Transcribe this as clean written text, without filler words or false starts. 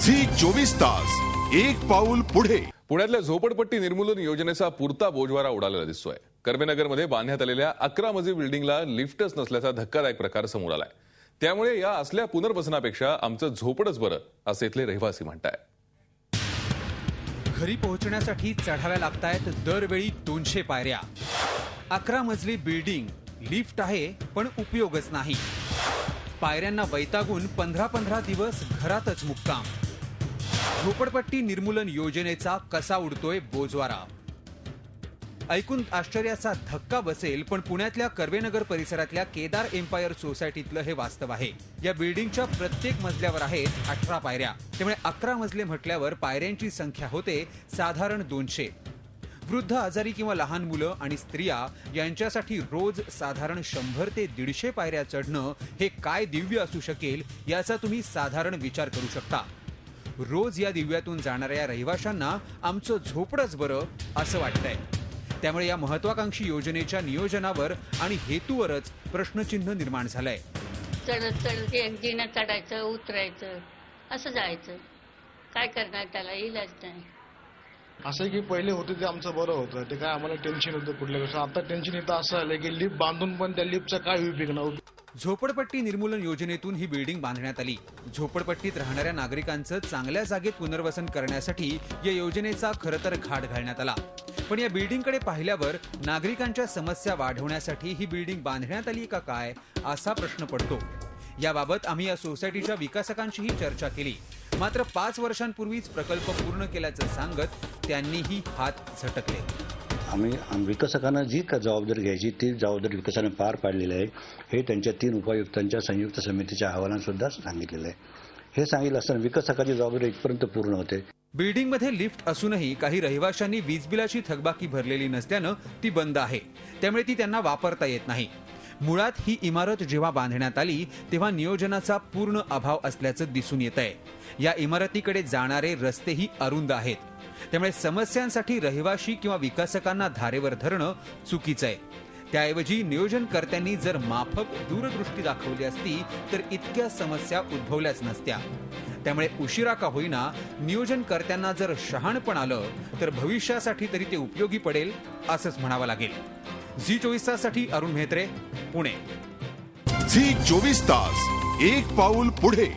Zee 24 तास एक पाऊल पुढे। पुण्यातल्या झोपडपट्टी निर्मूलन योजनेचा पुरता बोजवारा उडालेला दिसतोय। कर्वेनगरमध्ये बांधण्यात आलेल्या 11 मजली बिल्डिंगला लिफ्टच नसल्याचा धक्कादायक प्रकार समोर आलाय। त्यामुळे या असल्या पुनर्वसनापेक्षा आमचं झोपडच बरं असे इथले रहिवासी म्हणतायत। घरी पोहोचण्यासाठी चढाव्या लागतायत दरवेळी 200 पायऱ्या। 11 मजली बिल्डिंग, लिफ्ट आहे पण उपयोगच नाही। पायऱ्यांना वैतागून 15-15 दिवस घरातच मुक्काम। झोपडपट्टी निर्मूलन योजनेचा कसा उडतोय बोजवारा? ऐकून आश्चर्याचा धक्का बसेल, पण पुण्यातल्या कर्वेनगर परिसरातल्या केदार एम्पायर सोसायटीतलं हे वास्तव आहे। या बिल्डिंगच्या प्रत्येक मजल्यावर आहेत 18 पायऱ्या। त्यामुळे 11 मजले म्हटल्यावर पायऱ्यांची संख्या होते साधारण 200। वृद्ध, आजारी किंवा लहान मुलं आणि स्त्रिया यांच्यासाठी रोज साधारण 100 ते 150 पायऱ्या चढणं हे काय दिव्य असू शकेल याचा तुम्ही साधारण विचार करू शकता। रोज या दिव्यातून जाणाऱ्या रहिवाशांना आमचं झोपडच बरं असं वाटतंय। त्यामुळे या महत्वाकांक्षी योजनेच्या नियोजनावर आणि हेतूवरच प्रश्नचिन्ह निर्माण झालंय। चढत चढत एक जिना चढायचं, उतरायचं, असं जायचं। काय करणार, त्याला इलाज नाही। असं की पहिले होते ते आमचं बरं होतं, ते काय आम्हाला टेन्शन होतं कुठल्या गोष्टी। आता टेन्शन येतं असं आलं की लिफ्ट बांधून पण त्या लिफ्टचा काय उपयोग नाही। झोपडपट्टी निर्मूलन योजनेतून ही बिल्डिंग बांधण्यात आली। झोपडपट्टीत राहणाऱ्या नागरिकांचं चांगल्या जागेत पुनर्वसन करण्यासाठी या योजनेचा खरं तर घाट घालण्यात आला। पण या बिल्डिंगकडे पाहिल्यावर नागरिकांच्या समस्या वाढवण्यासाठी ही बिल्डिंग बांधण्यात आली का काय असा प्रश्न पडतो। याबाबत आम्ही या सोसायटीच्या विकासकांशीही चर्चा केली, मात्र 5 वर्षांपूर्वीच प्रकल्प पूर्ण केल्याचं सांगत त्यांनीही हात झटकले। आम्ही विकसकांना जी का जबाबदारी घ्यायची ती जबाबदारी विकसकाने पार पाडलेली आहे, हे त्यांच्या 3 उपायुक्तांच्या संयुक्त समितीच्या अहवालात सुद्धा सांगितलेलं आहे। हे सांगितलं असताना विकसकाची जबाबदारी इथपर्यंत पूर्ण होते। बिल्डिंगमध्ये लिफ्ट असूनही काही रहिवाशांनी वीज बिलाची थकबाकी भरलेली नसल्यानं ती बंद आहे, त्यामुळे ती त्यांना वापरता येत नाही। मुळात ही इमारत जेव्हा बांधण्यात आली तेव्हा नियोजनाचा पूर्ण अभाव असल्याचं दिसून येत आहे। या इमारतीकडे जाणारे रस्तेही अरुंद आहेत, त्यामुळे समस्यांसाठी रहिवाशी किंवा विकासकांना धारेवर धरणं चुकीचं आहे। त्याऐवजी नियोजनकर्त्यांनी जर माफक दूरदृष्टी दाखवली असती तर इतक्या समस्या उद्भवल्याच नसत्या। त्यामुळे उशिरा का होईना नियोजनकर्त्यांना जर शहाणपण आलं तर भविष्यासाठी तरी ते उपयोगी पडेल असंच म्हणावं लागेल। झी 24 ताससाठी अरुण म्हेत्रे, पुणे। झी 24 तास एक पाऊल पुढे।